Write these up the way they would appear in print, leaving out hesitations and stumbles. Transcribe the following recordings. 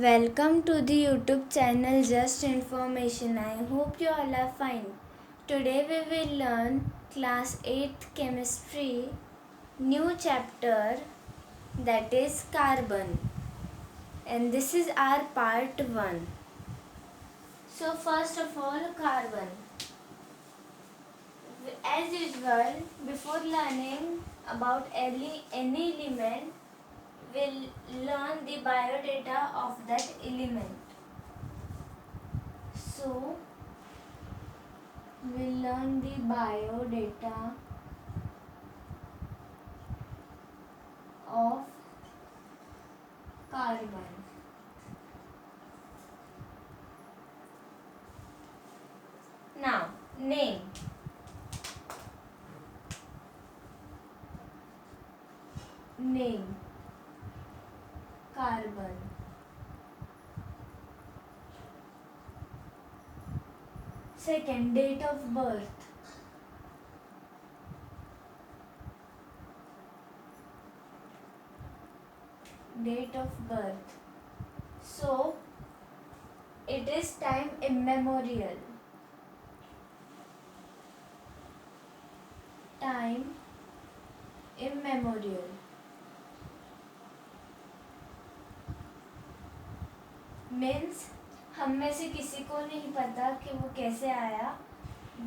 Welcome to the YouTube channel Just Information. I hope you all are fine. Today we will learn class 8th chemistry new chapter, that is carbon, and this is our part 1. So first of all, carbon. As usual, before learning about any element, we'll learn the biodata of that element. So we'll learn the biodata of carbon. Now, name. Name. Carbon. Second, date of birth. Date of birth. So, it is time immemorial. Time immemorial. Means हम में से किसी को नहीं पता कि वो कैसे आया,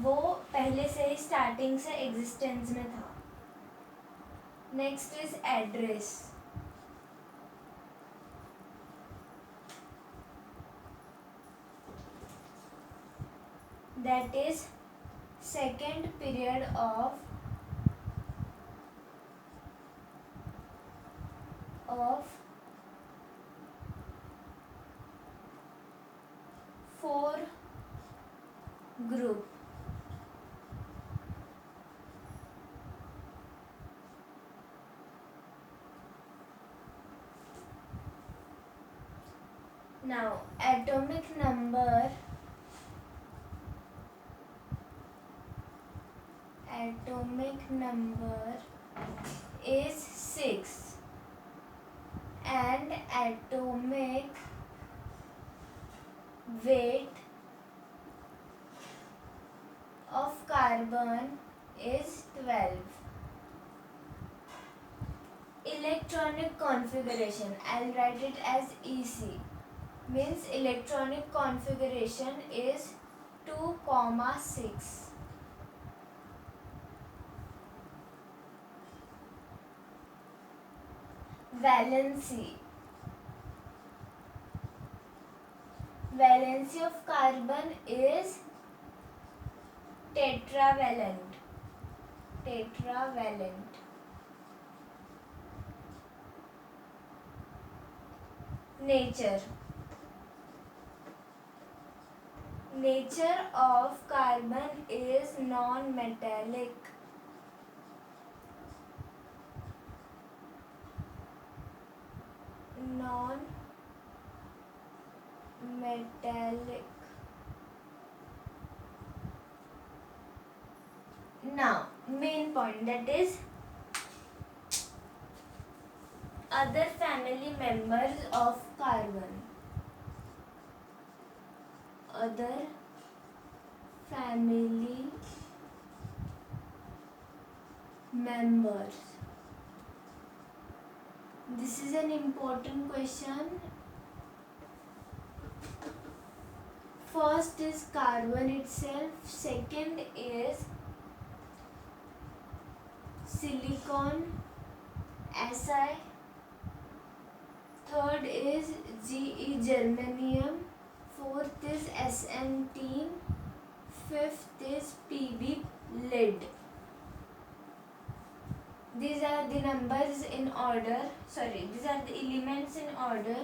वो पहले से ही स्टार्टिंग से एग्जिस्टेंस में था. Next is address. That is second period of four group. Now, atomic number is 6 and atomic weight of carbon is 12. Electronic configuration, I'll write it as EC, means electronic configuration is 2,6. Valency of carbon is tetravalent. Nature of carbon is non-metallic. Now, main point, that is other family members of carbon. Other family members. This is an important question. First is carbon itself, second is silicon, Si, third is Ge germanium, fourth is Sn tin, fifth is Pb lead. These are the numbers in order, these are the elements in order.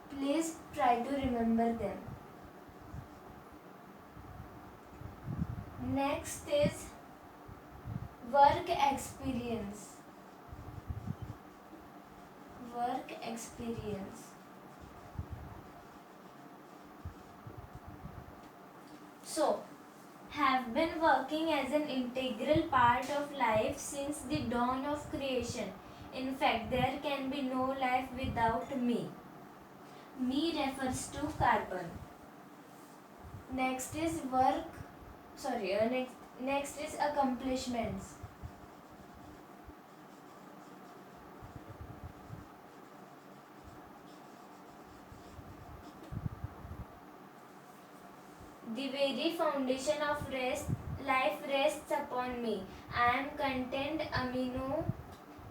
Please try to remember them. Next is work experience. So, have been working as an integral part of life since the dawn of creation. In fact, there can be no life without me. Me refers to carbon. Next is next is accomplishments. The very foundation of life rests upon me. I am content amino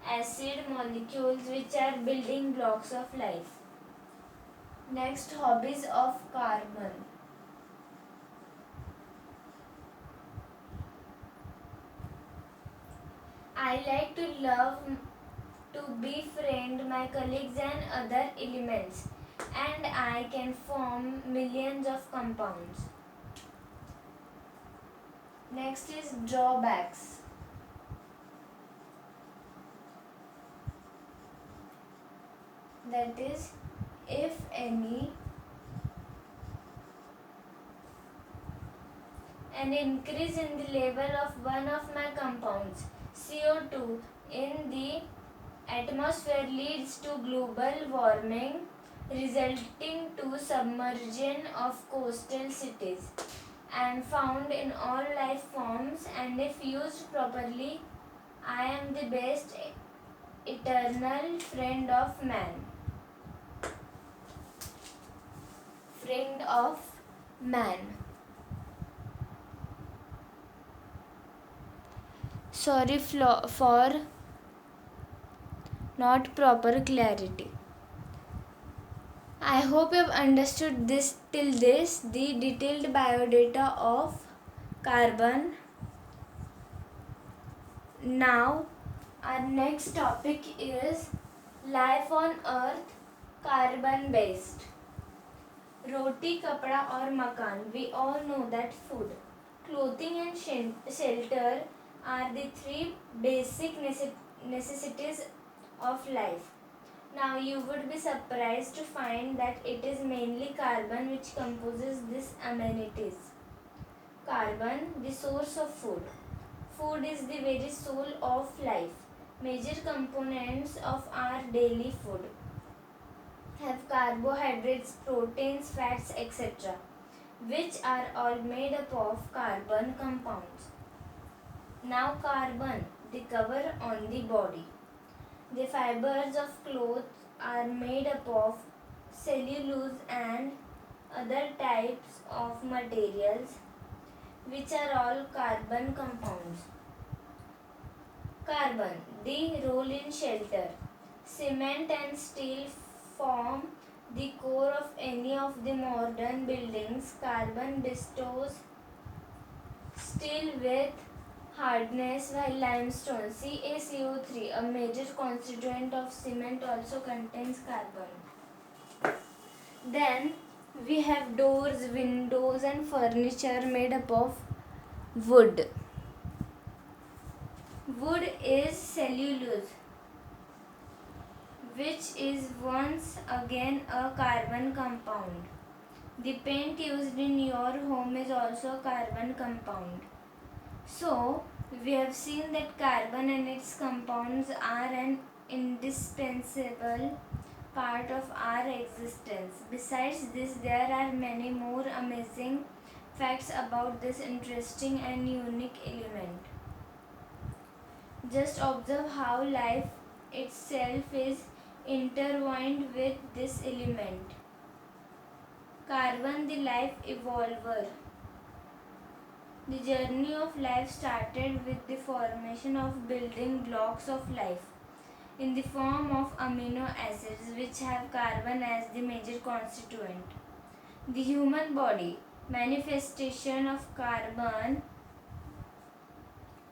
acid molecules which are building blocks of life. Next, hobbies of carbon. I like to befriend my colleagues and other elements, and I can form millions of compounds. Next is drawbacks. That is, if any, an increase in the level of one of my compounds, CO2, in the atmosphere leads to global warming, resulting to submersion of coastal cities and found in all life forms, and if used properly, I am the best eternal friend of man. Friend of man. Sorry for not proper clarity. I hope you have understood this till this, the detailed biodata of carbon. Now, our next topic is life on earth, carbon based. Roti, kapda or makan. We all know that food, clothing and shelter are the three basic necessities of life. Now you would be surprised to find that it is mainly carbon which composes these amenities. Carbon, the source of food. Food is the very soul of life. Major components of our daily food have carbohydrates, proteins, fats, etc., which are all made up of carbon compounds. Now carbon, the cover on the body. The fibers of cloth are made up of cellulose and other types of materials which are all carbon compounds. Carbon, the role in shelter. Cement and steel form the core of any of the modern buildings. Carbon bestows steel with hardness, while limestone CaCO3, a major constituent of cement, also contains carbon. Then we have doors, windows and furniture made up of wood. Wood is cellulose, which is once again a carbon compound. The paint used in your home is also a carbon compound. So, we have seen that carbon and its compounds are an indispensable part of our existence. Besides this, there are many more amazing facts about this interesting and unique element. Just observe how life itself is intertwined with this element. Carbon, the life evolver. The journey of life started with the formation of building blocks of life in the form of amino acids which have carbon as the major constituent. The human body, manifestation of carbon.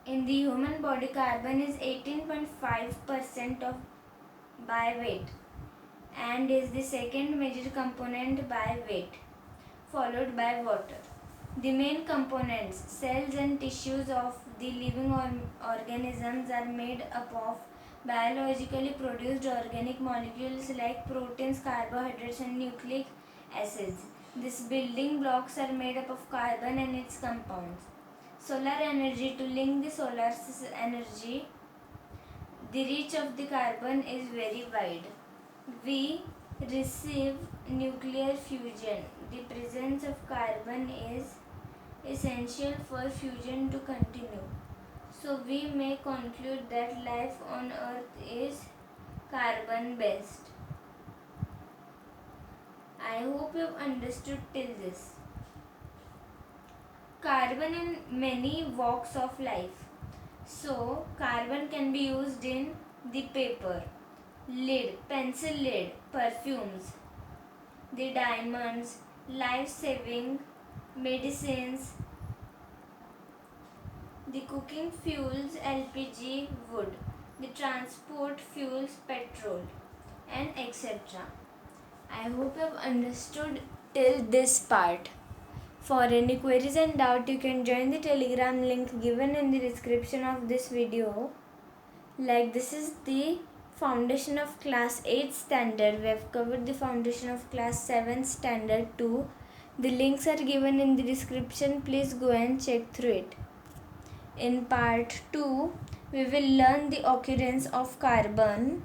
In the human body, carbon is 18.5% of by weight and is the second major component by weight, followed by water. The main components, cells and tissues of the living organisms are made up of biologically produced organic molecules like proteins, carbohydrates and nucleic acids. These building blocks are made up of carbon and its compounds. Solar energy, to link the solar energy, the reach of the carbon is very wide. We receive nuclear fusion. The presence of carbon is essential for fusion to continue. So we may conclude that life on Earth is carbon based. I hope you've understood till this. Carbon in many walks of life. So carbon can be used in the paper, lid, pencil lid, perfumes, the diamonds, life-saving medicines, the cooking fuels LPG, wood, the transport fuels petrol, and etc. I hope you have understood till this part. For any queries and doubt, you can join the Telegram link given in the description of this video. Like, this is the foundation of class 8 standard. We have covered the foundation of class 7 standard too. The links are given in the description. Please go and check through it. In part 2, we will learn the occurrence of carbon,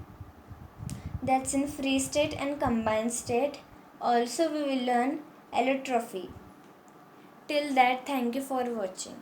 that's in free state and combined state. Also we will learn allotropy. Till that, thank you for watching.